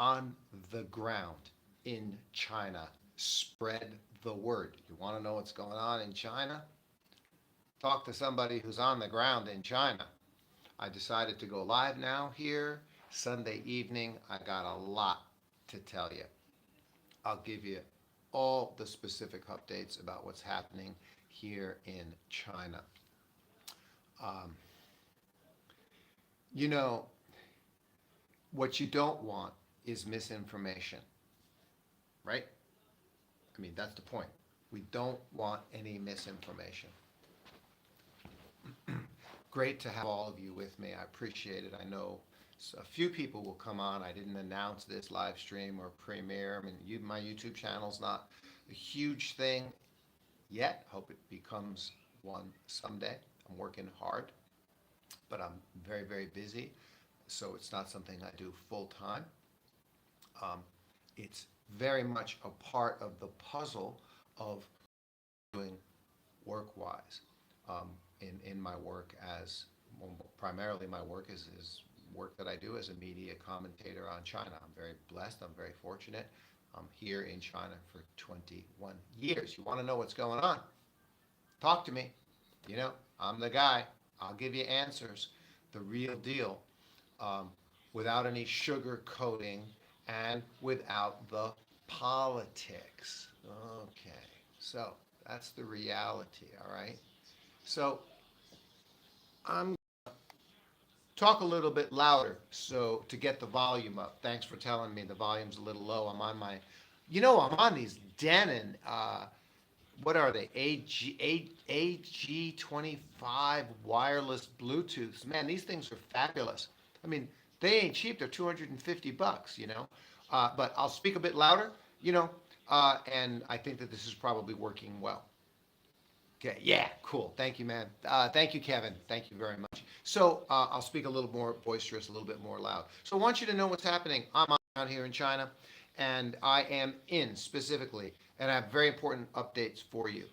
on the ground in China. Spread the word. You want to know what's going on in China? Talk to somebody who's on the ground in China. I decided to go live now here Sunday evening. I got a lot to tell you. I'll give you all the specific updates about what's happening here in China. Um, you know, what you don't want is misinformation, right? I mean, that's the point. We don't want any misinformation. Great to have all of you with me. I appreciate it. I know a few people will come on. I didn't announce this live stream or premiere. I mean, my YouTube channel's not a huge thing yet. Hope it becomes one someday. I'm working hard, but I'm very, very busy. So it's not something I do full time. It's very much a part of the puzzle of doing work-wise. In my work as, well, primarily my work is work that I do as a media commentator on China. I'm very blessed. I'm very fortunate. I'm here in China for 21 years. You want to know what's going on? Talk to me. You know, I'm the guy. I'll give you answers, the real deal, without any sugar coating and without the politics. Okay, so that's the reality, all right? So I'm going to talk a little bit louder so to get the volume up. Thanks for telling me the volume's a little low. I'm on my, I'm on these Denon, what are they? AG25 wireless Bluetooths. Man, these things are fabulous. I mean, they ain't cheap. They're $250, but I'll speak a bit louder, and I think that this is probably working well. Okay, yeah, cool. Thank you, man. Thank you, Kevin. Thank you very much. So I'll speak a little more boisterous, a little bit more loud. So I want you to know what's happening. I'm out here in China, and I am in specifically, and I have very important updates for you.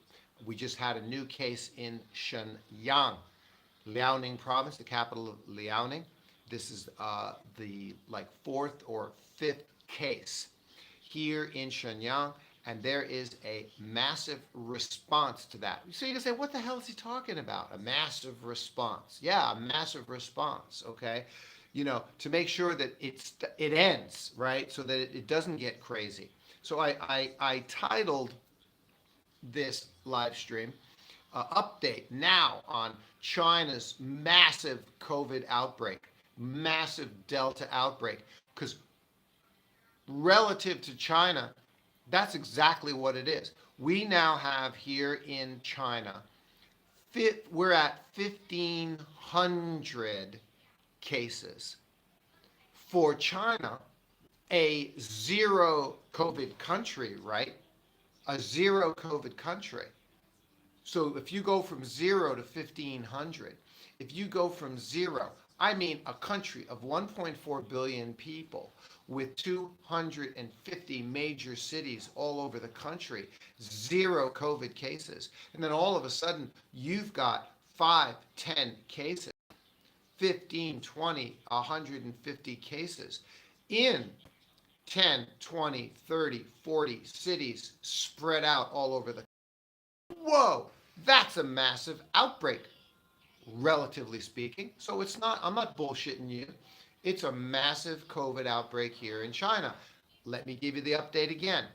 We just had a new case in Shenyang, Liaoning province, the capital of Liaoning. This is the fourth or fifth case here in Shenyang. And there is a massive response to that. So you can say, what the hell is he talking about? A massive response. Yeah, a massive response, okay? To make sure that it ends, right? So that it doesn't get crazy. So I titled this live stream, Update Now on China's Massive COVID Outbreak, Massive Delta Outbreak. Because relative to China, that's exactly what it is. We now have here in China, we're at 1,500 cases. For China, a zero COVID country, right? A zero COVID country. So if you go from 0 to 1,500, if you go from 0, I mean a country of 1.4 billion people with 250 major cities all over the country, 0 COVID cases. And then all of a sudden, you've got 5, 10 cases, 15, 20, 150 cases in 10, 20, 30, 40 cities spread out all over the country. Whoa, that's a massive outbreak, relatively speaking. So I'm not bullshitting you. It's a massive COVID outbreak here in China. Let me give you the update again.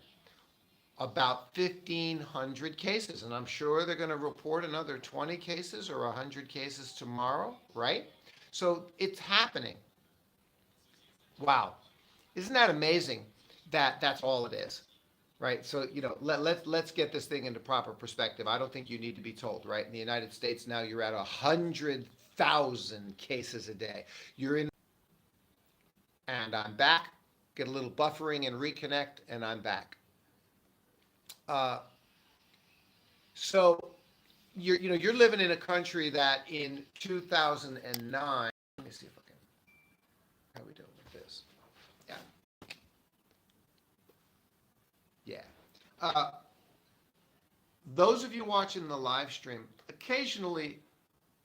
About 1,500 cases, and I'm sure they're going to report another 20 cases or 100 cases tomorrow, right? So it's happening. Wow. Isn't that amazing that that's all it is? Right, so let's get this thing into proper perspective. I don't think you need to be told, right? In the United States now, you're at 100,000 cases a day. You're in, and I'm back. Get a little buffering and reconnect, and I'm back. So you're living in a country that in 2009. Let me see if I can. How are we doing with this? Yeah. Yeah. Those of you watching the live stream, occasionally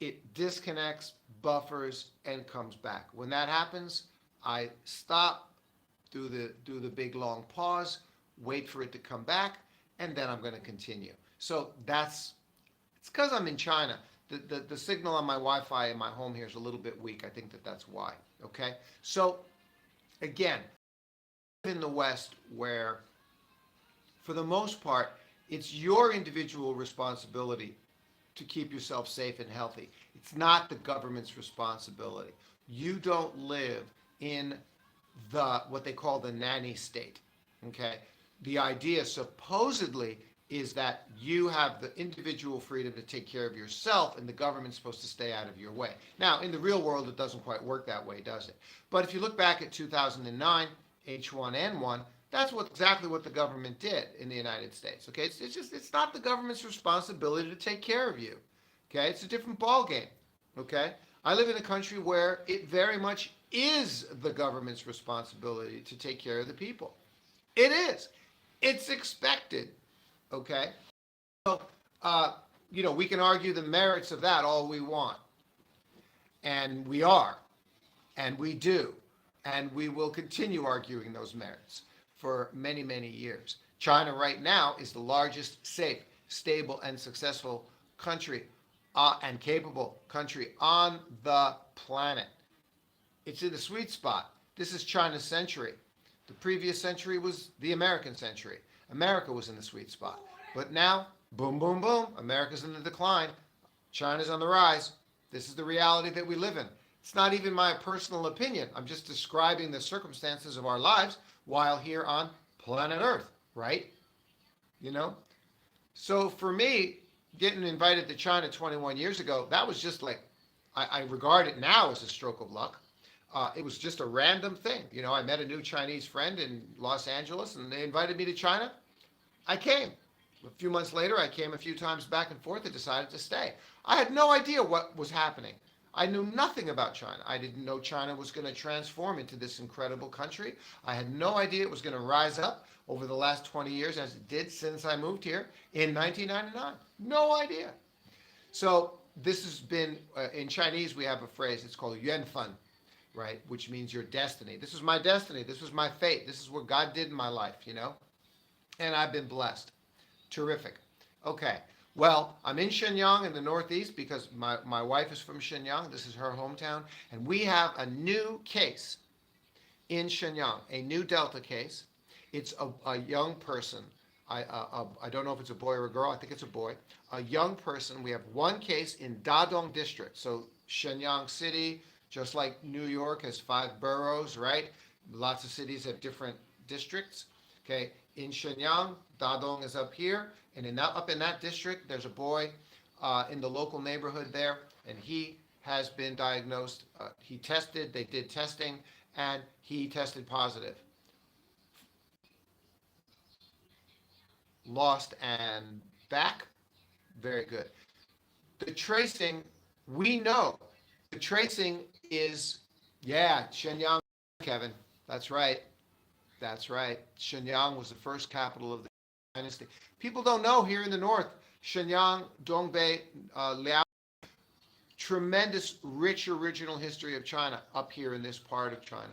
it disconnects, buffers, and comes back. When that happens, I stop, do the big long pause, wait for it to come back, and then I'm going to continue. So it's because I'm in China. The signal on my Wi-Fi in my home here is a little bit weak. I think that's why. Okay. So again, in the West, where for the most part, it's your individual responsibility to keep yourself safe and healthy. It's not the government's responsibility. You don't live in the what they call the nanny state. Okay? The idea supposedly is that you have the individual freedom to take care of yourself and the government's supposed to stay out of your way. Now, in the real world, it doesn't quite work that way, does it? But if you look back at 2009, H1N1, that's exactly what the government did in the United States. Okay, it's not the government's responsibility to take care of you. Okay, it's a different ballgame. Okay, I live in a country where it very much is the government's responsibility to take care of the people. It is. It's expected. Okay, so we can argue the merits of that all we want, and we are, and we do, and we will continue arguing those merits for many, many years. China right now is the largest safe, stable, and successful country and capable country on the planet. It's in the sweet spot. This is China's century. The previous century was the American century. America was in the sweet spot. But now, boom, boom, boom, America's in the decline. China's on the rise. This is the reality that we live in. It's not even my personal opinion. I'm just describing the circumstances of our lives while here on planet Earth, right? So for me, getting invited to China 21 years ago, that was just like, I regard it now as a stroke of luck. It was just a random thing. I met a new Chinese friend in Los Angeles, and they invited me to China. I came. A few months later, I came a few times back and forth and decided to stay. I had no idea what was happening. I knew nothing about China. I didn't know China was going to transform into this incredible country. I had no idea it was going to rise up over the last 20 years as it did since I moved here in 1999. No idea. So this has been, in Chinese, we have a phrase, it's called yuan fan, right? Which means your destiny. This was my destiny. This was my fate. This is what God did in my life, And I've been blessed. Terrific. Okay. Well, I'm in Shenyang in the Northeast because my wife is from Shenyang. This is her hometown. And we have a new case in Shenyang, a new Delta case. It's a young person. I don't know if it's a boy or a girl. I think it's a boy. A young person. We have one case in Dadong District. So Shenyang City, just like New York, has 5 boroughs, right? Lots of cities have different districts. Okay. In Shenyang, Dadong is up here, and up in that district, there's a boy in the local neighborhood there, and he has been diagnosed. They did testing, and he tested positive. Lost and back, very good. The tracing, we know. The tracing is, Shenyang, Kevin, that's right. That's right. Shenyang was the first capital of the dynasty. People don't know here in the north, Shenyang, Dongbei, Liao, tremendous, rich original history of China up here in this part of China,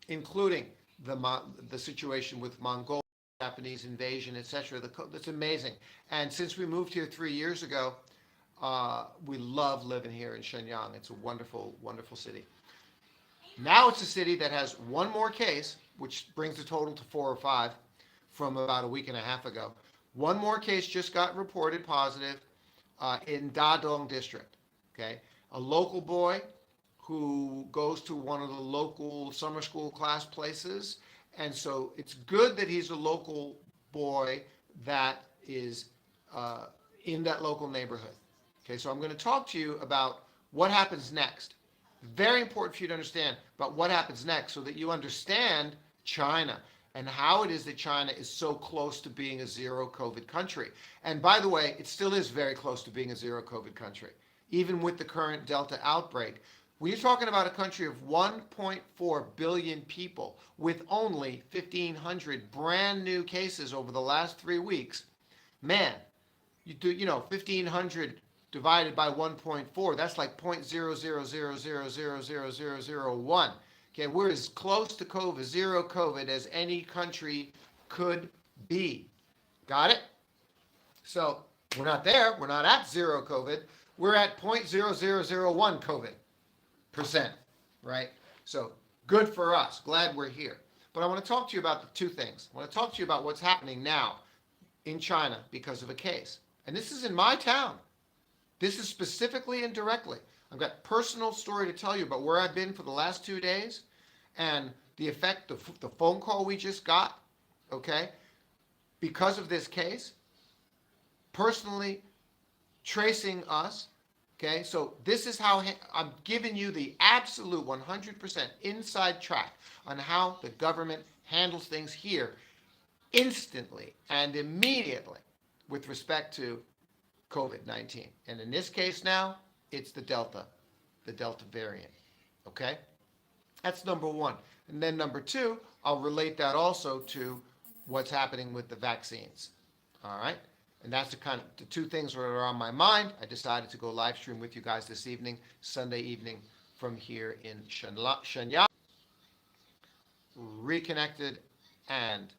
including the situation with Mongol, Japanese invasion, etc. That's amazing. And since we moved here 3 years ago, we love living here in Shenyang. It's a wonderful, wonderful city. Now it's a city that has one more case, which brings the total to 4 or 5 from about a week and a half ago. One more case just got reported positive in Dadong District. Okay, a local boy who goes to one of the local summer school class places, and so it's good that he's a local boy that is in that local neighborhood. Okay, so I'm going to talk to you about what happens next. Very important for you to understand about what happens next so that you understand China and how it is that China is so close to being a zero COVID country. And by the way, it still is very close to being a zero COVID country, even with the current Delta outbreak. When you're talking about a country of 1.4 billion people with only 1,500 brand new cases over the last 3 weeks, man, 1,500 divided by 1.4, that's like 0.000000001. Okay, we're as close to COVID, zero COVID, as any country could be. Got it? So we're not there. We're not at zero COVID. We're at 0.0001 COVID percent, right? So good for us. Glad we're here. But I want to talk to you about the two things. I want to talk to you about what's happening now in China because of a case. And this is in my town. This is specifically and directly. I've got a personal story to tell you about where I've been for the last 2 days and the effect of the phone call we just got, okay, because of this case, personally tracing us, okay? So this is how I'm giving you the absolute 100% inside track on how the government handles things here instantly and immediately with respect to COVID-19. And in this case now, it's the Delta variant, okay? That's number one. And then number two, I'll relate that also to what's happening with the vaccines, all right? And that's the two things that are on my mind. I decided to go live stream with you guys this evening, Sunday evening, from here in Shenyang. Reconnected and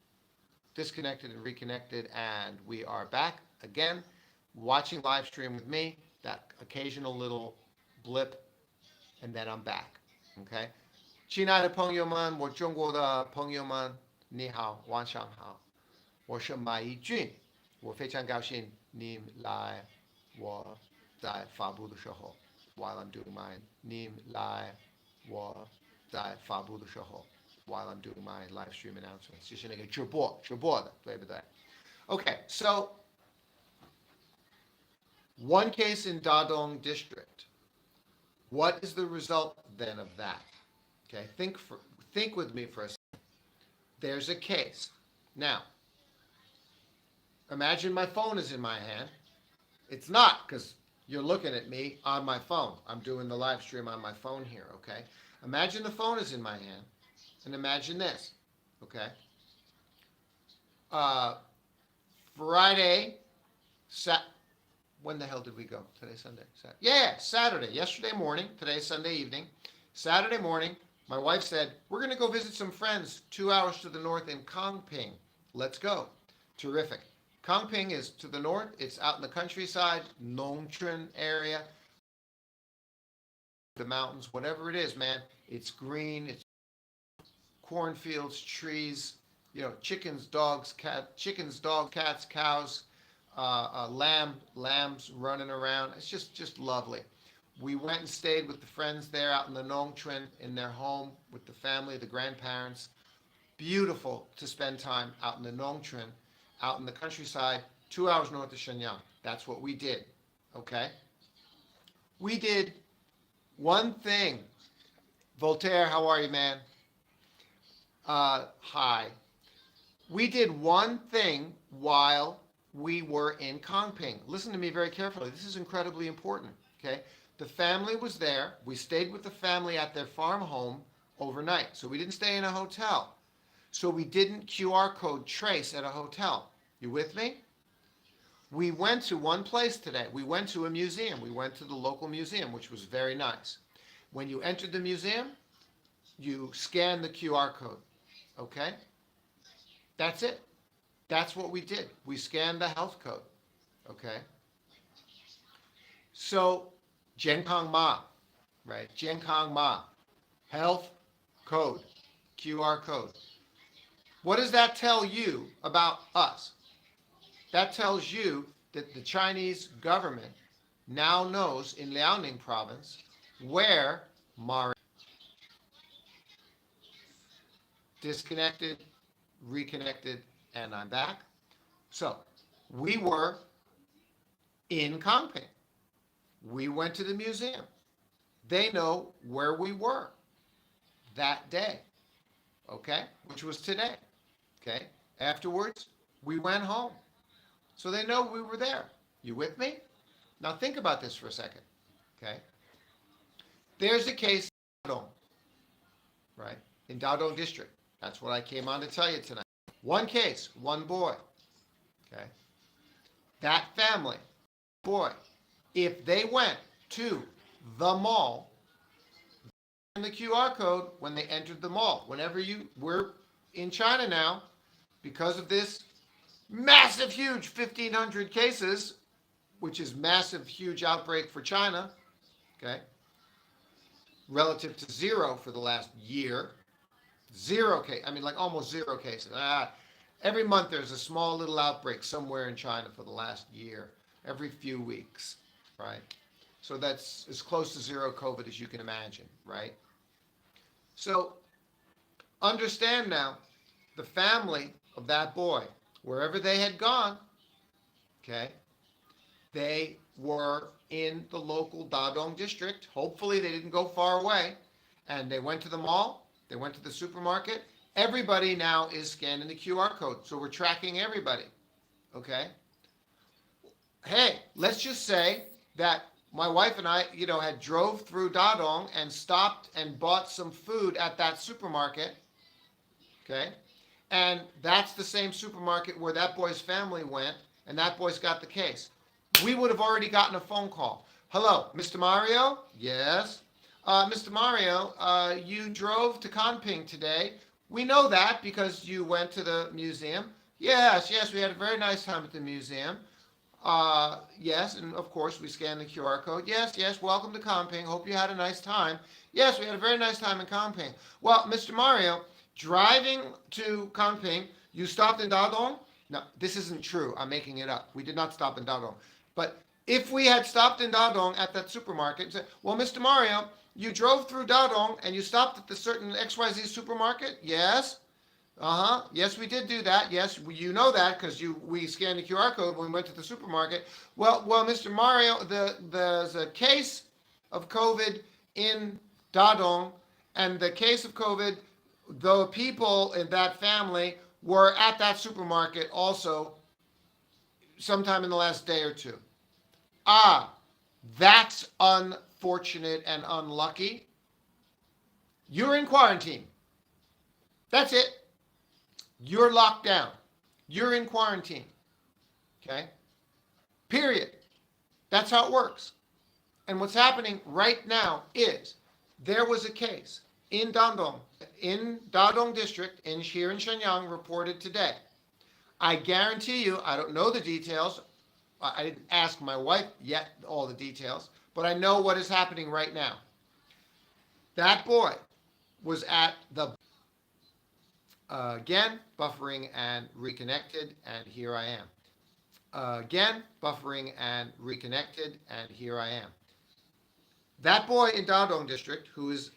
disconnected and reconnected, and we are back again, watching live stream with me, that occasional little blip, and then I'm back, okay? 亲爱的朋友们，我中国的朋友们，你好，晚上好，我是马一俊，我非常高兴你来我在发布的时候 while I'm doing mine， 你来我在发布的时候 while I'm doing my live stream announcements， 就是那个直播的，对不对？ Okay, so one case in Dadong district. What is the result then of that? Okay, think with me for a second. There's a case. Now, imagine my phone is in my hand. It's not, because you're looking at me on my phone. I'm doing the live stream on my phone here, okay? Imagine the phone is in my hand, and imagine this, okay? Friday, when the hell did we go? Today's Sunday. Saturday. Yesterday morning. Today's Sunday evening. Saturday morning, my wife said, we're going to go visit some friends 2 hours to the north in Kangping. Let's go. Terrific. Kangping is to the north. It's out in the countryside, Nongchun area, the mountains, whatever it is, man. It's green. It's cornfields, trees, chickens, dogs, cats, cows, lambs running around. It's just lovely. We went and stayed with the friends there out in the Nongchun in their home with the family, the grandparents. Beautiful to spend time out in the Nongchun, out in the countryside, 2 hours north of Shenyang. That's what we did, okay? We did one thing. Voltaire, how are you, man? Hi. We did one thing while we were in Kangping. Listen to me very carefully. This is incredibly important, okay? The family was there. We stayed with the family at their farm home overnight. So we didn't stay in a hotel. So we didn't QR code trace at a hotel. You with me? We went to one place today. We went to a museum. We went to the local museum, which was very nice. When you entered the museum, you scanned the QR code, okay? That's it. That's what we did. We scanned the health code, okay? So, Jiankang Ma, right? Jiankang Ma, health code, QR code. What does that tell you about us? That tells you that the Chinese government now knows in Liaoning province where Mario disconnected, reconnected, and I'm back. So we were in Kangping. We went to the museum. They know where we were that day, okay, which was today, okay? Afterwards, we went home. So they know we were there. You with me? Now think about this for a second, okay? There's a case in Dadong, right? In Dadong district. That's what I came on to tell you tonight. One case, one boy, okay? That family, boy, if they went to the mall the QR code when they entered the mall. We're in China now, because of this massive, huge 1,500 cases, which is massive, huge outbreak for China, okay, relative to zero for the last year. Zero case, I mean, like almost zero cases. Every month there's a small little outbreak somewhere in China for the last year, every few weeks, right? So that's as close to zero COVID as you can imagine, right? So understand now, the family of that boy, wherever they had gone, okay, they were in the local Dadong district. Hopefully they didn't go far away. And they went to the mall, they went to the supermarket. Everybody now is scanning the QR code. So we're tracking everybody, okay? Hey, let's just say that my wife and I, had drove through Dadong and stopped and bought some food at that supermarket, okay? And that's the same supermarket where that boy's family went, and that boy's got the case. We would have already gotten a phone call. Hello, Mr. Mario? Yes. Mr. Mario, you drove to Kanping today. We know that because you went to the museum. Yes, we had a very nice time at the museum. Yes, and of course we scanned the QR code. Yes, welcome to Kanping. Hope you had a nice time. Yes, we had a very nice time in Kanping. Well, Mr. Mario, driving to Kanping, you stopped in Dadong? No, this isn't true. I'm making it up. We did not stop in Dadong. But if we had stopped in Dadong at that supermarket and said, well, Mr. Mario, you drove through Dadong and you stopped at the certain XYZ supermarket? Yes. Yes, we did do that. Yes, you know that because we scanned the QR code when we went to the supermarket. Well, Mr. Mario, there's a case of COVID in Dadong, and the case of COVID, the people in that family were at that supermarket also sometime in the last day or two. That's unfortunate and unlucky. You're in quarantine. That's it. You're locked down. You're in quarantine. Okay? Period. That's how it works. And what's happening right now is there was a case in Dadong district here in Shenyang reported today. I guarantee you, I don't know the details. I didn't ask my wife yet all the details, but I know what is happening right now. That boy was at the again, buffering and reconnected, and here I am. Again, buffering and reconnected, and here I am. That boy in Dadong district, who is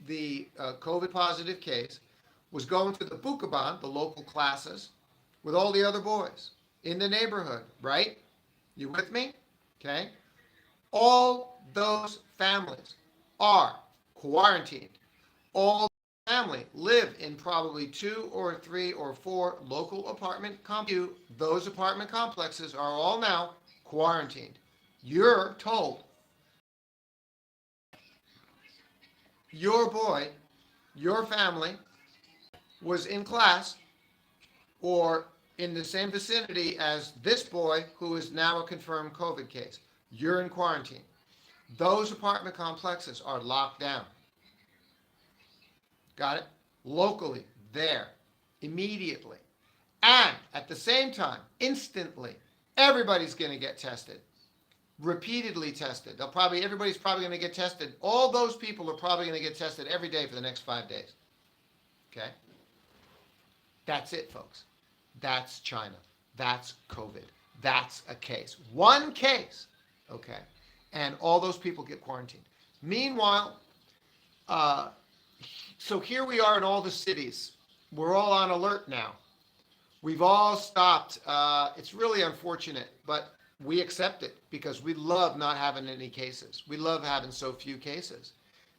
the COVID positive case, was going to the Bukaban, the local classes, with all the other boys in the neighborhood, right? You with me? Okay. All those families are quarantined. All family live in probably 2 or 3 or 4 local apartment complexes. Those apartment complexes are all now quarantined. You're told your boy, your family was in class or in the same vicinity as this boy who is now a confirmed COVID case. You're in quarantine. Those apartment complexes are locked down. Got it? Locally, there, immediately. And at the same time, instantly, everybody's going to get tested. Repeatedly tested. Everybody's probably going to get tested. All those people are probably going to get tested every day for the next 5 days. Okay? That's it, folks. That's China. That's COVID. That's a case. One case. Okay? And all those people get quarantined. Meanwhile, so here we are in all the cities. We're all on alert now. We've all stopped. It's really unfortunate, but we accept it because we love not having any cases. We love having so few cases.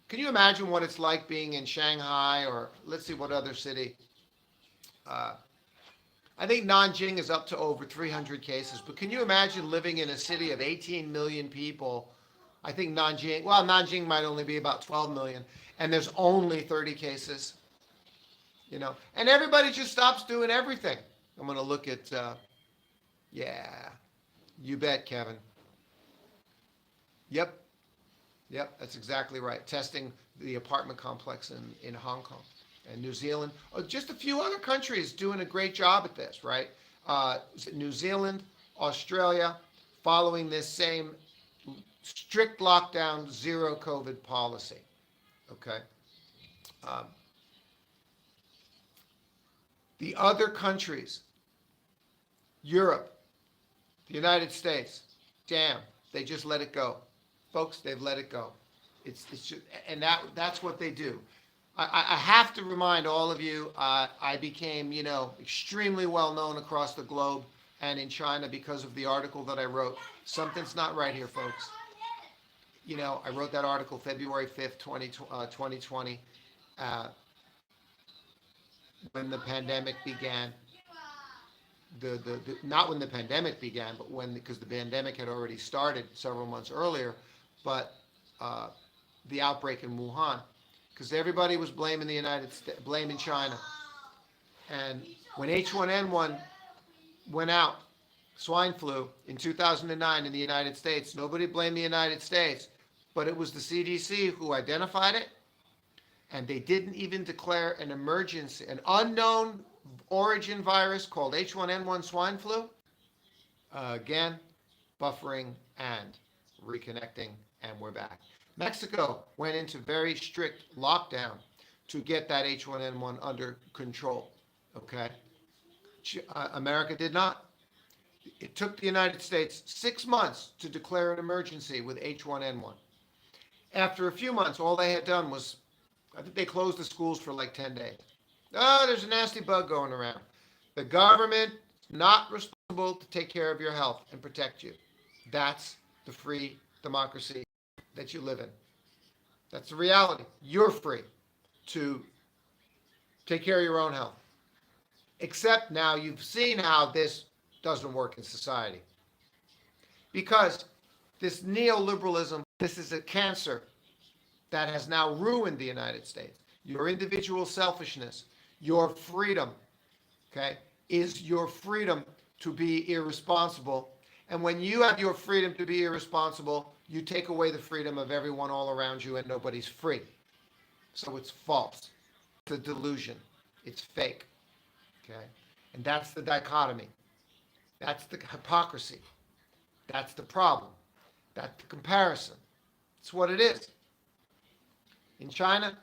Can you imagine what it's like being in Shanghai or let's see what other city? I think Nanjing is up to over 300 cases, but can you imagine living in a city of 18 million people? I think Nanjing might only be about 12 million, and there's only 30 cases, and everybody just stops doing everything. I'm going to look at, yeah, you bet, Kevin. Yep. Yep, that's exactly right. Testing the apartment complex in Hong Kong and New Zealand. Oh, just a few other countries doing a great job at this, right? New Zealand, Australia, following this same strict lockdown, zero COVID policy. Okay. Um, the other countries, Europe, the United States, damn, they just let it go, folks. They've let it go. It's just, and that's what they do. I have to remind all of you. I became extremely well known across the globe and in China because of the article that I wrote. Something's not right here, folks. I wrote that article February 5th, 2020, uh, when the pandemic began. Not when the pandemic began, but because the pandemic had already started several months earlier, but the outbreak in Wuhan, because everybody was blaming the United States, blaming China, and when H1N1 went out, swine flu in 2009 in the United States, nobody blamed the United States, but it was the CDC who identified it, and they didn't even declare an emergency, an unknown origin virus called H1N1 swine flu. Again, buffering and reconnecting, and we're back. Mexico went into very strict lockdown to get that H1N1 under control. Okay, America did not. It took the United States 6 months to declare an emergency with H1N1. After a few months, all they had done was, I think they closed the schools for like 10 days. Oh, there's a nasty bug going around. The government is not responsible to take care of your health and protect you. That's the free democracy that you live in. That's the reality. You're free to take care of your own health. Except now you've seen how this doesn't work in society. Because this neoliberalism, this is a cancer that has now ruined the United States. Your individual selfishness, your freedom, okay, is your freedom to be irresponsible. And when you have your freedom to be irresponsible, you take away the freedom of everyone all around you and nobody's free. So it's false. It's a delusion. It's fake. Okay? And that's the dichotomy. That's the hypocrisy. That's the problem. That's the comparison. It's what it is. In China,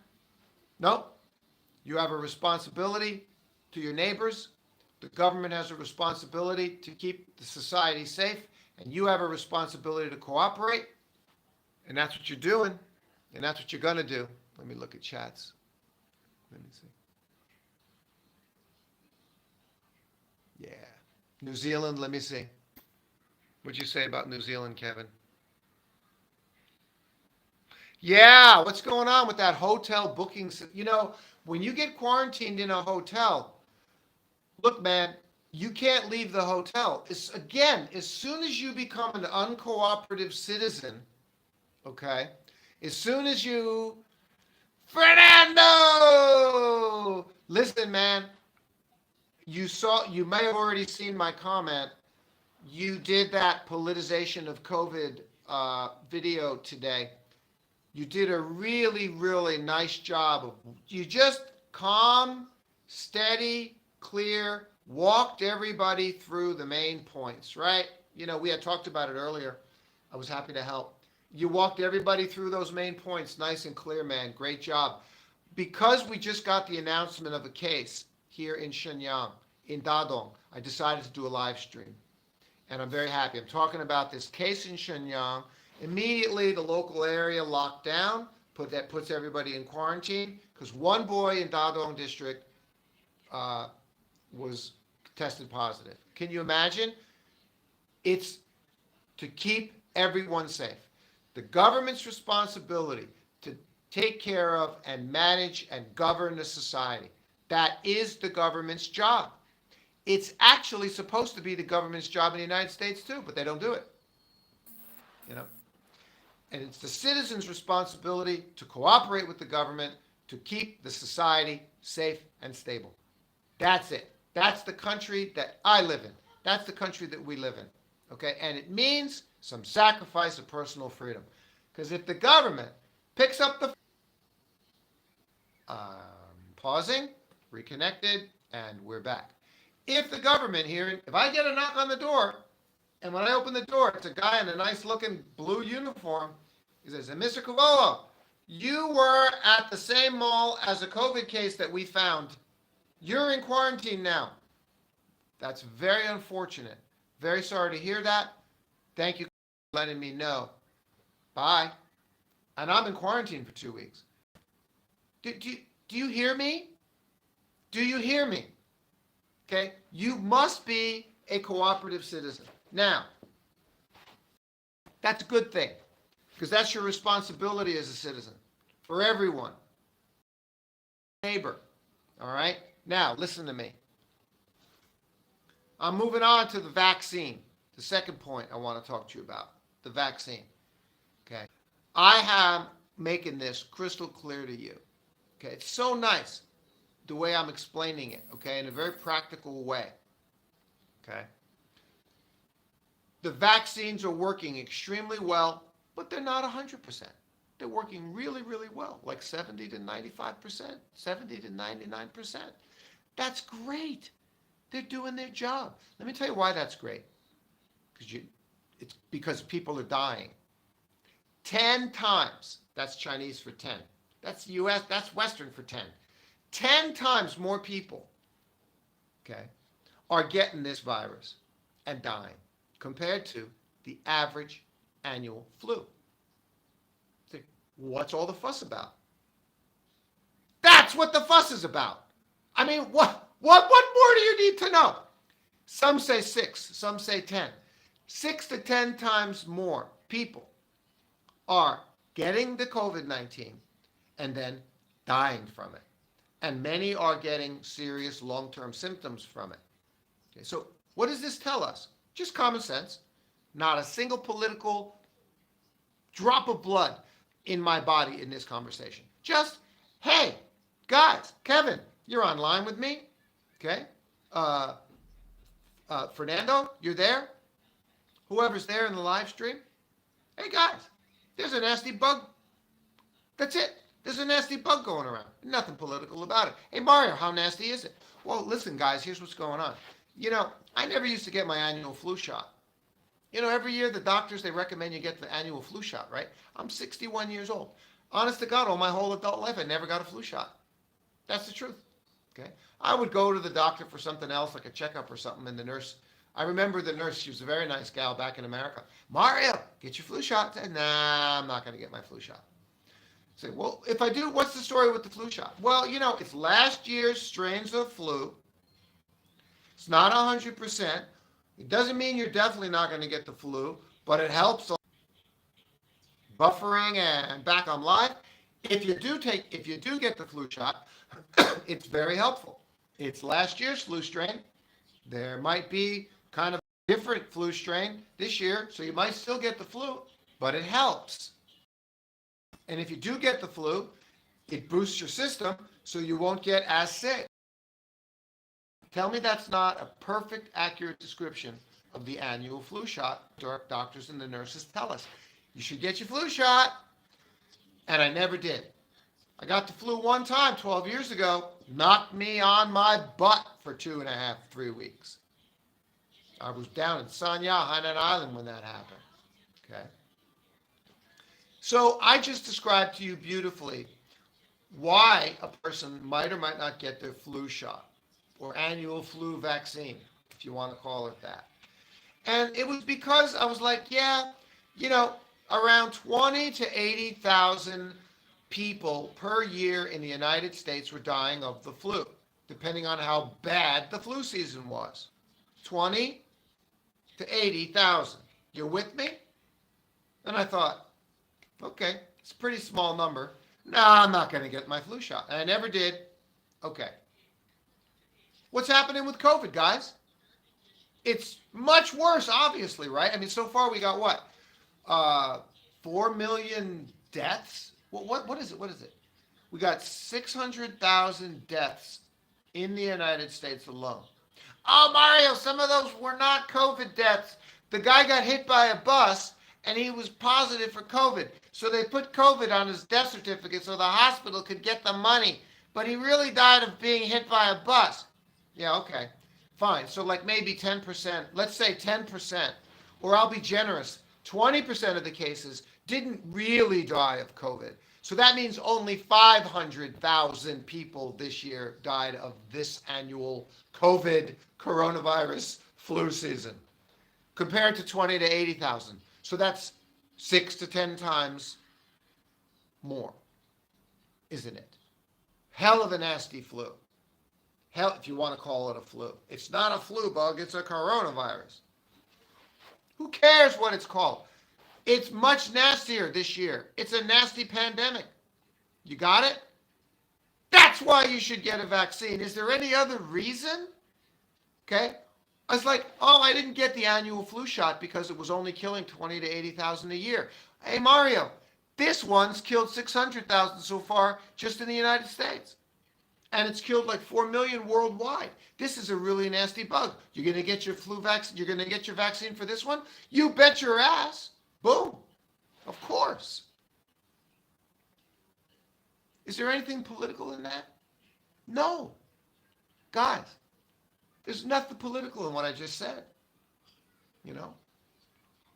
no. You have a responsibility to your neighbors. The government has a responsibility to keep the society safe, and you have a responsibility to cooperate. And that's what you're doing, and that's what you're going to do. Let me look at chats. Let me see. Yeah. New Zealand, let me see. What'd you say about New Zealand, Kevin? Yeah, what's going on with that hotel booking? When you get quarantined in a hotel, look, man, you can't leave the hotel. Again, as soon as you become an uncooperative citizen, okay, as soon as you, Fernando, listen, man, you may have already seen my comment. You did that politicization of COVID video today. You did a really, really nice job. You just calm, steady, clear, walked everybody through the main points, right? We had talked about it earlier. I was happy to help. You walked everybody through those main points, nice and clear, man. Great job. Because we just got the announcement of a case here in Shenyang, in Dadong, I decided to do a live stream. And I'm very happy. I'm talking about this case in Shenyang. Immediately, the local area locked down, puts everybody in quarantine, because one boy in Dadong district was tested positive. Can you imagine? It's to keep everyone safe. The government's responsibility to take care of and manage and govern the society. That is the government's job. It's actually supposed to be the government's job in the United States too, but they don't do it. And it's the citizens' responsibility to cooperate with the government to keep the society safe and stable. That's it. That's the country that I live in. That's the country that we live in. Okay? And it means some sacrifice of personal freedom. Because if the government picks up the... pausing, reconnected, and we're back. If the government here, if I get a knock on the door, and when I open the door, it's a guy in a nice looking blue uniform, he says, Mr. Cavolo, you were at the same mall as a COVID case that we found. You're in quarantine now. That's very unfortunate. Very sorry to hear that. Thank you for letting me know. Bye. And I'm in quarantine for 2 weeks. Do you hear me? Do you hear me? Okay? You must be a cooperative citizen. Now, that's a good thing, because that's your responsibility as a citizen for everyone. Neighbor. All right? Now, listen to me. I'm moving on to the vaccine. The second point I want to talk to you about, the vaccine. Okay? I am making this crystal clear to you. Okay? It's so nice the way I'm explaining it, okay, in a very practical way. Okay? The vaccines are working extremely well, but they're not 100%. They're working really, really well, like 70 to 95%, 70 to 99%. That's great. They're doing their job. Let me tell you why that's great. It's because people are dying. 10 times, that's Chinese for 10. That's US, that's Western for 10. 10 times more people, okay, are getting this virus and dying compared to the average annual flu. What's all the fuss about? That's what the fuss is about. I mean, what more do you need to know? Some say 6, some say 10. 6 to 10 times more people are getting the COVID-19 and then dying from it. And many are getting serious long-term symptoms from it. Okay, so what does this tell us? Just common sense. Not a single political drop of blood in my body in this conversation. Just, hey, guys, Kevin, you're online with me. Okay? Fernando, you're there? Whoever's there in the live stream. Hey, guys, there's a nasty bug. That's it. There's a nasty bug going around. Nothing political about it. Hey, Mario, how nasty is it? Well, listen, guys, here's what's going on. You know, I never used to get my annual flu shot. You know, every year the doctors, they recommend you get the annual flu shot, right? I'm 61 years old. Honest to God, all my whole adult life, I never got a flu shot. That's the truth, okay? I would go to the doctor for something else, like a checkup or something, and the nurse, I remember the nurse, she was a very nice gal back in America. Mario, get your flu shot. I said, nah, I'm not going to get my flu shot. Say, well, if I do, what's the story with the flu shot? Well, you know, it's last year's strains of flu. It's not 100%. It doesn't mean you're definitely not going to get the flu, but it helps buffering and back on life. If you do get the flu shot, it's very helpful. It's last year's flu strain. There might be kind of a different flu strain this year, so you might still get the flu, but it helps. And if you do get the flu, it boosts your system so you won't get as sick. Tell me that's not a perfect, accurate description of the annual flu shot doctors and the nurses tell us. You should get your flu shot. And I never did. I got the flu one time 12 years ago, knocked me on my butt for 2.5, 3 weeks. I was down in Sanya, Hainan Island when that happened. Okay. So I just described to you beautifully why a person might or might not get their flu shot or annual flu vaccine, if you want to call it that. And it was because I was like, yeah, you know, around 20 to 80,000 people per year in the United States were dying of the flu, depending on how bad the flu season was. 20 to 80,000. You're with me? And I thought, okay, it's a pretty small number. No, I'm not going to get my flu shot. And I never did. Okay. What's happening with COVID, guys? It's much worse, obviously, right? I mean, so far we got what? 4 million deaths? What is it? What is it? We got 600,000 deaths in the United States alone. Oh, Mario, some of those were not COVID deaths. The guy got hit by a bus and he was positive for COVID. So they put COVID on his death certificate so the hospital could get the money. But he really died of being hit by a bus. Yeah, okay. Fine. So like maybe 10%, let's say 10%, or I'll be generous, 20% of the cases didn't really die of COVID. So that means only 500,000 people this year died of this annual COVID coronavirus flu season, compared to 20 to 80,000. So that's 6 to 10 times more, isn't it? Hell of a nasty flu. Hell, if you want to call it a flu. It's not a flu bug, it's a coronavirus. Who cares what it's called? It's much nastier this year. It's a nasty pandemic. You got it? That's why you should get a vaccine. Is there any other reason? Okay? I was like, oh, I didn't get the annual flu shot because it was only killing 20 to 80,000 a year. Hey, Mario, this one's killed 600,000 so far just in the United States. And it's killed like 4 million worldwide. This is a really nasty bug. You're going to get your flu vaccine? You're going to get your vaccine for this one? You bet your ass. Boom. Of course. Is there anything political in that? No. Guys, there's nothing political in what I just said. You know?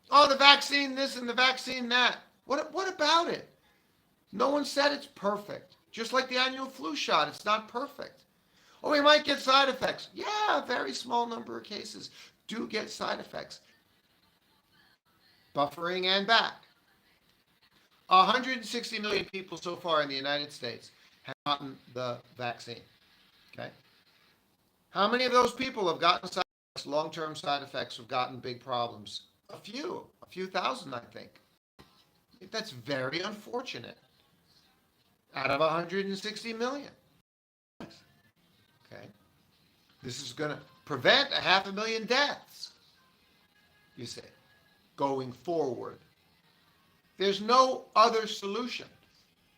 Oh, the vaccine this and the vaccine that. What about it? No one said it's perfect. Just like the annual flu shot, it's not perfect. Oh, we might get side effects. Yeah, a very small number of cases do get side effects. Buffering and back. 160 million people so far in the United States have gotten the vaccine. Okay? How many of those people have gotten side effects, long-term side effects, have gotten big problems? A few thousand, I think. That's very unfortunate. Out of 160 million. Okay? This is going to prevent 500,000 deaths, you see, going forward. There's no other solution.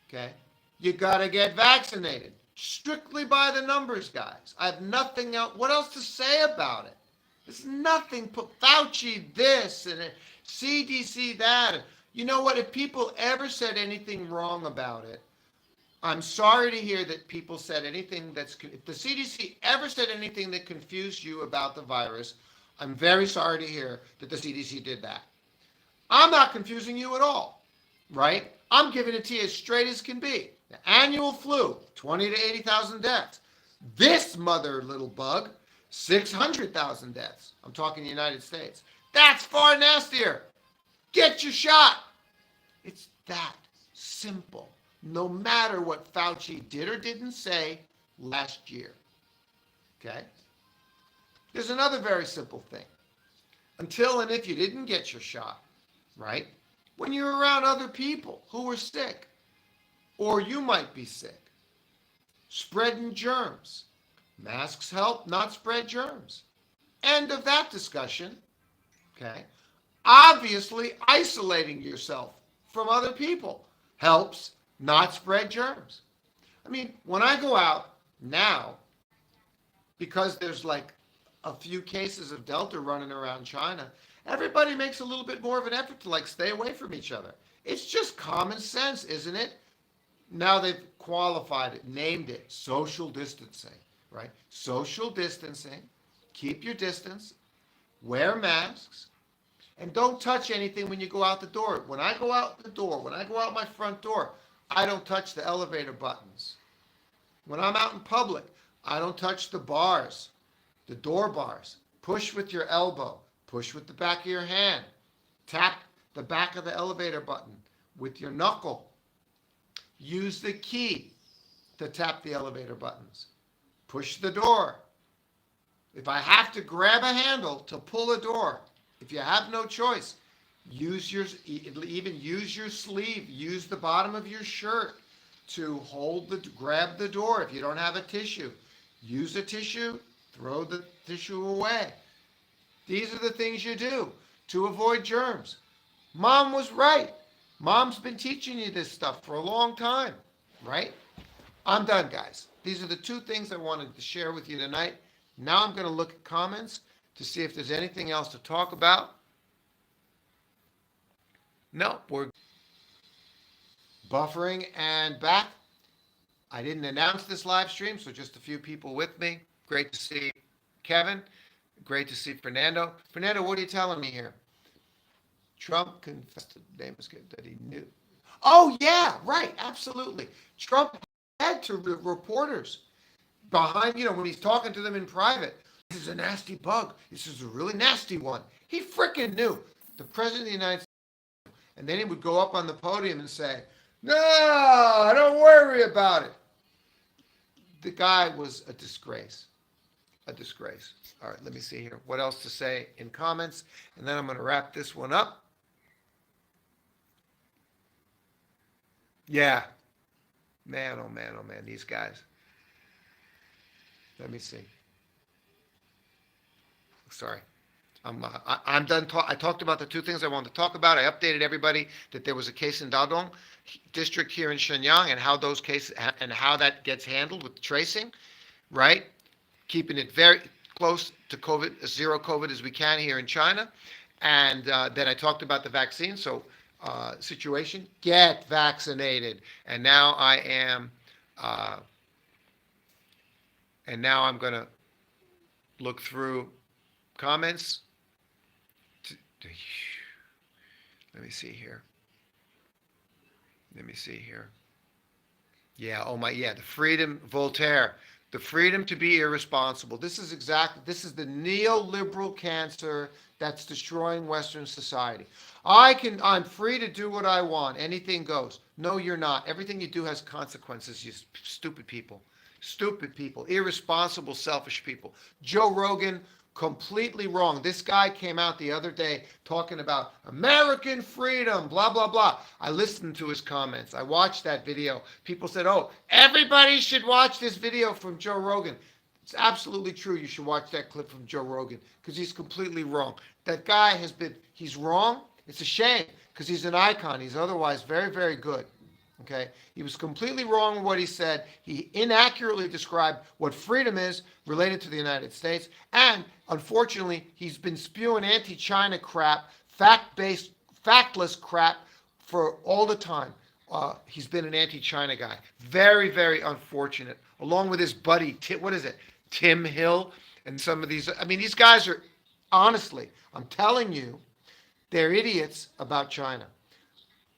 Okay? You got to get vaccinated. Strictly by the numbers, guys. I have nothing else. What else to say about it? There's nothing. Fauci this and CDC that. You know what? If people ever said anything wrong about it, I'm sorry to hear that people said anything if the CDC ever said anything that confused you about the virus, I'm very sorry to hear that the CDC did that. I'm not confusing you at all, right? I'm giving it to you as straight as can be. The annual flu, 20 to 80,000 deaths. This mother little bug, 600,000 deaths. I'm talking the United States. That's far nastier. Get your shot. It's that simple. No matter what Fauci did or didn't say last year. Okay? There's another very simple thing. Until and if you didn't get your shot, right? When you're around other people who are sick, or you might be sick, spreading germs. Masks help not spread germs. End of that discussion. Okay? Obviously, isolating yourself from other people helps not spread germs. I mean, when I go out now, because there's like a few cases of Delta running around China, everybody makes a little bit more of an effort to like stay away from each other. It's just common sense, isn't it? Now they've qualified it, named it social distancing, right? Social distancing, keep your distance, wear masks, and don't touch anything when you go out the door. When I go out the door, when I go out my front door, I don't touch the elevator buttons. When I'm out in public, I don't touch the bars, the door bars. Push with your elbow. Push with the back of your hand. Tap the back of the elevator button with your knuckle. Use the key to tap the elevator buttons. Push the door. If I have to grab a handle to pull a door, if you have no choice, use your sleeve, use the bottom of your shirt to grab the door. If you don't have a tissue, use a tissue, throw the tissue away. These are the things you do to avoid germs. Mom was right. Mom's been teaching you this stuff for a long time, right? I'm done, guys. These are the two things I wanted to share with you tonight. Now I'm going to look at comments to see if there's anything else to talk about. No, we're buffering and back. I didn't announce this live stream, so just a few people with me. Great to see Kevin. Great to see Fernando. Fernando, what are you telling me here? Trump confessed to Damascus that he knew. Oh, yeah, right, absolutely. Trump had to reporters behind, when he's talking to them in private. This is a nasty bug. This is a really nasty one. He freaking knew. The president of the United States. And then he would go up on the podium and say, no, don't worry about it. The guy was a disgrace. A disgrace. All right, let me see here. What else to say in comments? And then I'm going to wrap this one up. Yeah. Man, oh man, oh man, these guys. Let me see. Sorry. I'm done. I talked about the two things I wanted to talk about. I updated everybody that there was a case in Dadong district here in Shenyang and how those cases and how that gets handled with tracing, right? Keeping it very close to COVID, zero COVID as we can here in China. And then I talked about the vaccine. So situation, get vaccinated. And now I am, and now I'm going to look through comments. Let me see here. Let me see here. Yeah, oh my, yeah, the freedom, Voltaire, the freedom to be irresponsible. This is the neoliberal cancer that's destroying Western society. I'm free to do what I want. Anything goes. No, you're not. Everything you do has consequences, you stupid people. Stupid people, irresponsible, selfish people. Joe Rogan, completely wrong. This guy came out the other day talking about American freedom, blah, blah, blah. I listened to his comments. I watched that video. People said, oh, everybody should watch this video from Joe Rogan. It's absolutely true. You should watch that clip from Joe Rogan because he's completely wrong. That guy he's wrong. It's a shame because he's an icon. He's otherwise very, very good. Okay, he was completely wrong with what he said. He inaccurately described what freedom is related to the United States, and unfortunately, he's been spewing anti-China crap, fact-based, factless crap for all the time. He's been an anti-China guy. Very, very unfortunate. Along with his buddy, Tim Hill, and some of these. I mean, these guys are, honestly, I'm telling you, they're idiots about China.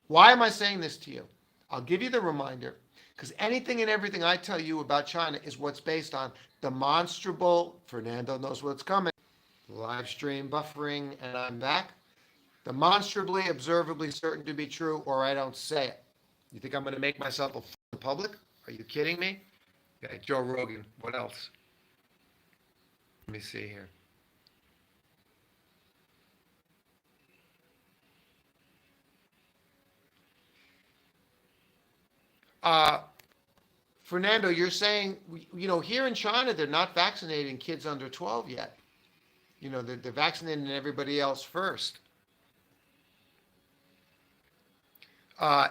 Why am I saying this to you? I'll give you the reminder, because anything and everything I tell you about China is what's based on demonstrable, Fernando knows what's coming, live stream buffering, and I'm back, demonstrably, observably certain to be true, or I don't say it. You think I'm going to make myself a fool in public? Are you kidding me? Okay, Joe Rogan, what else? Let me see here. Fernando, you're saying, here in China, they're not vaccinating kids under 12 yet. They're vaccinating everybody else first.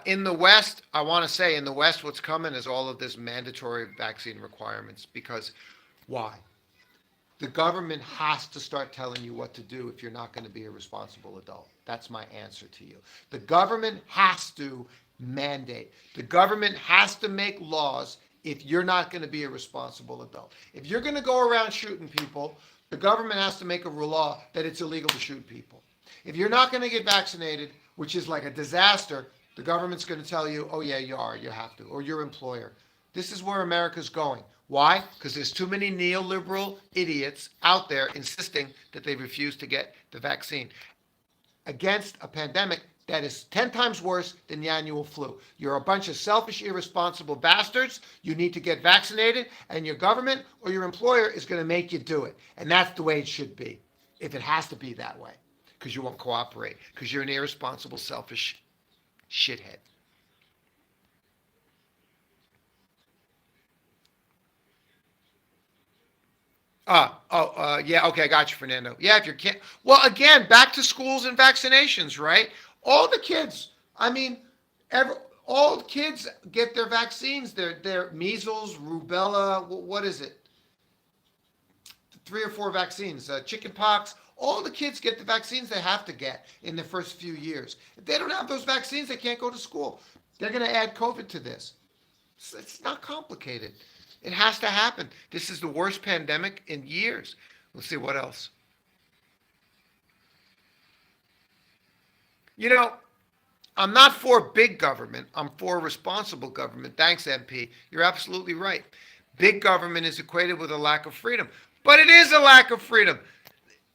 In the West, I want to say, in the West, what's coming is all of this mandatory vaccine requirements. Because why? The government has to start telling you what to do if you're not going to be a responsible adult. That's my answer to you. The government has to mandate. The government has to make laws if you're not going to be a responsible adult. If you're going to go around shooting people, the government has to make a law that it's illegal to shoot people. If you're not going to get vaccinated, which is like a disaster, the government's going to tell you, oh yeah, you have to, or your employer. This is where America's going. Why? Because there's too many neoliberal idiots out there insisting that they refuse to get the vaccine against a pandemic that is 10 times worse than the annual flu. You're a bunch of selfish, irresponsible bastards. You need to get vaccinated, and your government or your employer is going to make you do it. And that's the way it should be, if it has to be that way, because you won't cooperate, because you're an irresponsible, selfish shithead. Yeah, okay, I got you, Fernando. Yeah, if you're well, again, back to schools and vaccinations, right? All the kids, I mean, all kids get their vaccines. Their measles, rubella, what is it? 3 or 4 vaccines, chicken pox, All the kids get the vaccines they have to get in the first few years. If they don't have those vaccines, they can't go to school. They're going to add COVID to this. It's not complicated. It has to happen. This is the worst pandemic in years. Let's see what else. You know, I'm not for big government. I'm for responsible government. Thanks, MP. You're absolutely right. Big government is equated with a lack of freedom. But it is a lack of freedom.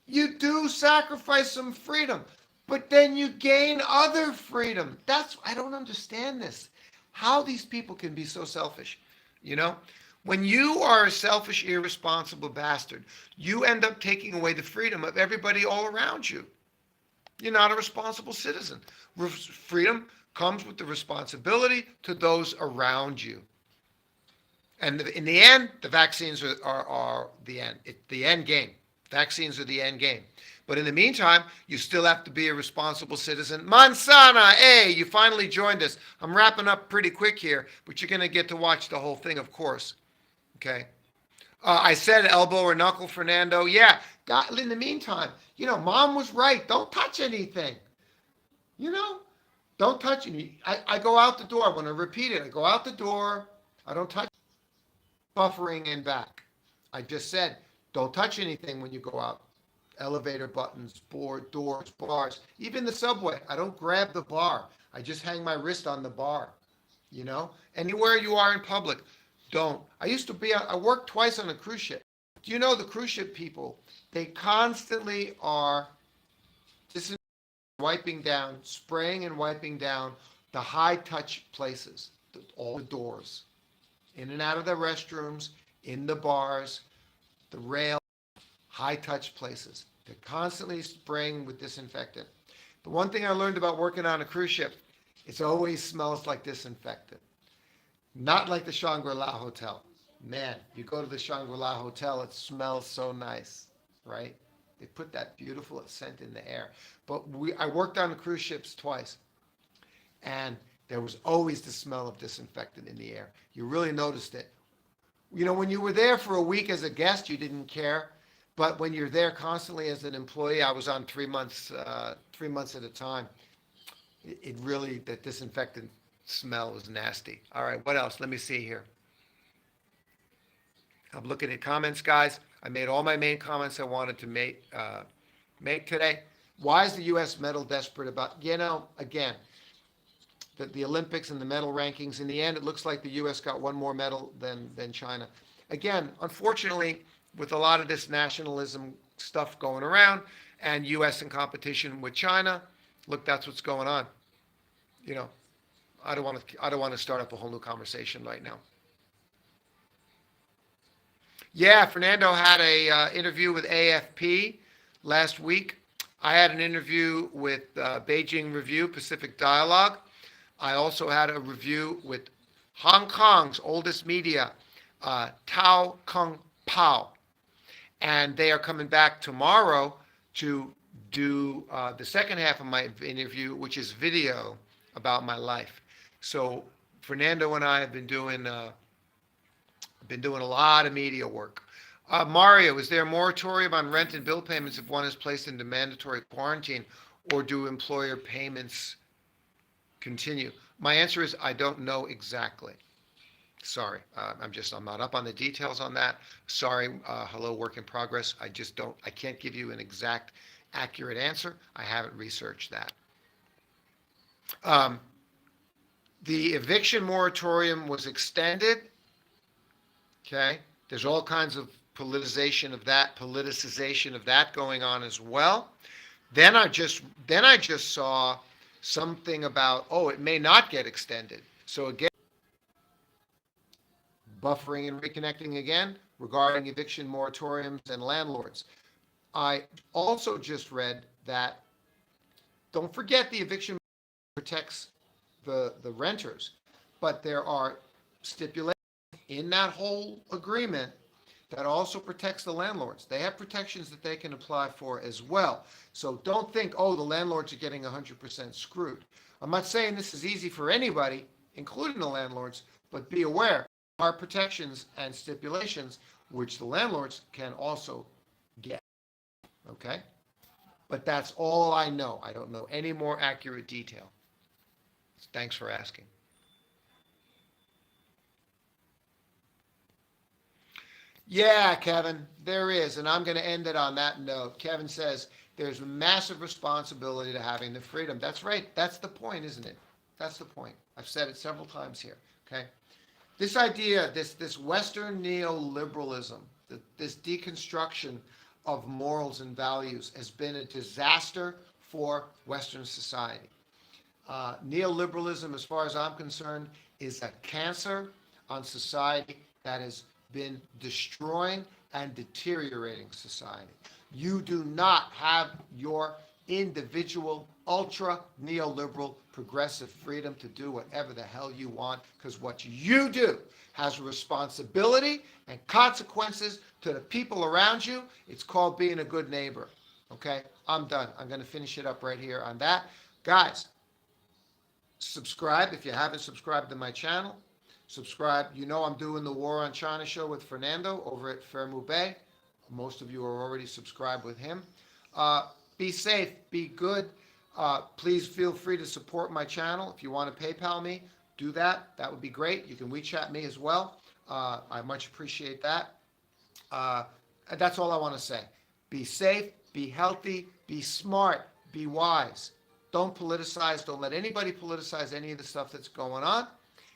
You do sacrifice some freedom, but then you gain other freedom. I don't understand this. How these people can be so selfish, you know? When you are a selfish, irresponsible bastard, you end up taking away the freedom of everybody all around you. You're not a responsible citizen. Freedom comes with the responsibility to those around you. And in the end, the vaccines are the end. It's the end game. Vaccines are the end game. But in the meantime, you still have to be a responsible citizen. Mansana, hey, you finally joined us. I'm wrapping up pretty quick here, but you're going to get to watch the whole thing, of course. Okay. I said elbow or knuckle, Fernando. Yeah. God, in the meantime, Mom was right. Don't touch anything. Don't touch anything. I go out the door. I want to repeat it. I go out the door. I don't touch buffering and back. I just said, don't touch anything when you go out. Elevator buttons, doors, bars, even the subway. I don't grab the bar. I just hang my wrist on the bar. Anywhere you are in public, don't. I worked twice on a cruise ship. Do you know the cruise ship people, they constantly are wiping down, spraying and wiping down the high touch places, all the doors, in and out of the restrooms, in the bars, the rail, high touch places. They're constantly spraying with disinfectant. The one thing I learned about working on a cruise ship, it always smells like disinfectant. Not like the Shangri-La Hotel. Man, you go to the Shangri-La Hotel, it smells so nice, right? They put that beautiful scent in the air. But I worked on the cruise ships twice, and there was always the smell of disinfectant in the air. You really noticed it. When you were there for a week as a guest, you didn't care. But when you're there constantly as an employee, I was on 3 months at a time. It really, that disinfectant smell was nasty. All right, what else? Let me see here. I'm looking at comments, guys. I made all my main comments I wanted to make today. Why is the U.S. medal desperate about, again, the Olympics and the medal rankings, in the end, it looks like the U.S. got one more medal than China. Again, unfortunately, with a lot of this nationalism stuff going around and U.S. in competition with China, look, that's what's going on. I don't want to start up a whole new conversation right now. Yeah, Fernando had a interview with AFP last week. I had an interview with Beijing Review, Pacific Dialogue. I also had a review with Hong Kong's oldest media, Tao Kung Pao. And they are coming back tomorrow to do the second half of my interview, which is video about my life. So Fernando and I have been doing a lot of media work. Mario, is there a moratorium on rent and bill payments if one is placed into mandatory quarantine, or do employer payments continue? My answer is I don't know exactly. Sorry, I'm not up on the details on that. Sorry, hello, work in progress. I can't give you an exact, accurate answer. I haven't researched that. The eviction moratorium was extended. Okay, there's all kinds of politicization of that going on as well. Then I just saw something about, it may not get extended. So again, buffering and reconnecting again regarding eviction moratoriums and landlords. I also just read that, don't forget, the eviction protects the renters, but there are stipulations in that whole agreement that also protects the landlords. They have protections that they can apply for as well. So don't think, the landlords are getting 100% screwed. I'm not saying this is easy for anybody, including the landlords, but be aware there are protections and stipulations which the landlords can also get. Okay? But that's all I know. I don't know any more accurate detail. Thanks for asking. Yeah, Kevin, there is. And I'm going to end it on that note. Kevin says there's massive responsibility to having the freedom. That's right. That's the point, isn't it? That's the point. I've said it several times here. Okay. This idea, this Western neoliberalism, this deconstruction of morals and values has been a disaster for Western society. Neoliberalism, as far as I'm concerned, is a cancer on society that has been destroying and deteriorating society. You do not have your individual, ultra neoliberal, progressive freedom to do whatever the hell you want, because what you do has responsibility and consequences to the people around you. It's called being a good neighbor. Okay, I'm done. I'm going to finish it up right here on that. Guys, subscribe if you haven't subscribed to my channel. Subscribe. You know I'm doing the War on China show with Fernando over at Fairmouth Bay. Most of you are already subscribed with him. Be safe. Be good. Please feel free to support my channel. If you want to PayPal me, do that. That would be great. You can WeChat me as well. I much appreciate that. That's all I want to say. Be safe. Be healthy. Be smart. Be wise. Don't politicize. Don't let anybody politicize any of the stuff that's going on.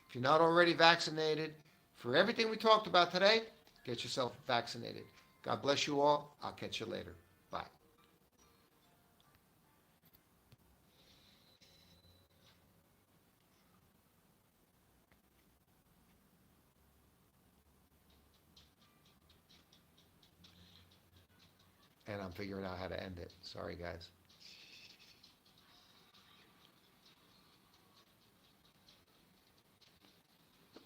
If you're not already vaccinated, for everything we talked about today, get yourself vaccinated. God bless you all. I'll catch you later. Bye. And I'm figuring out how to end it. Sorry, guys.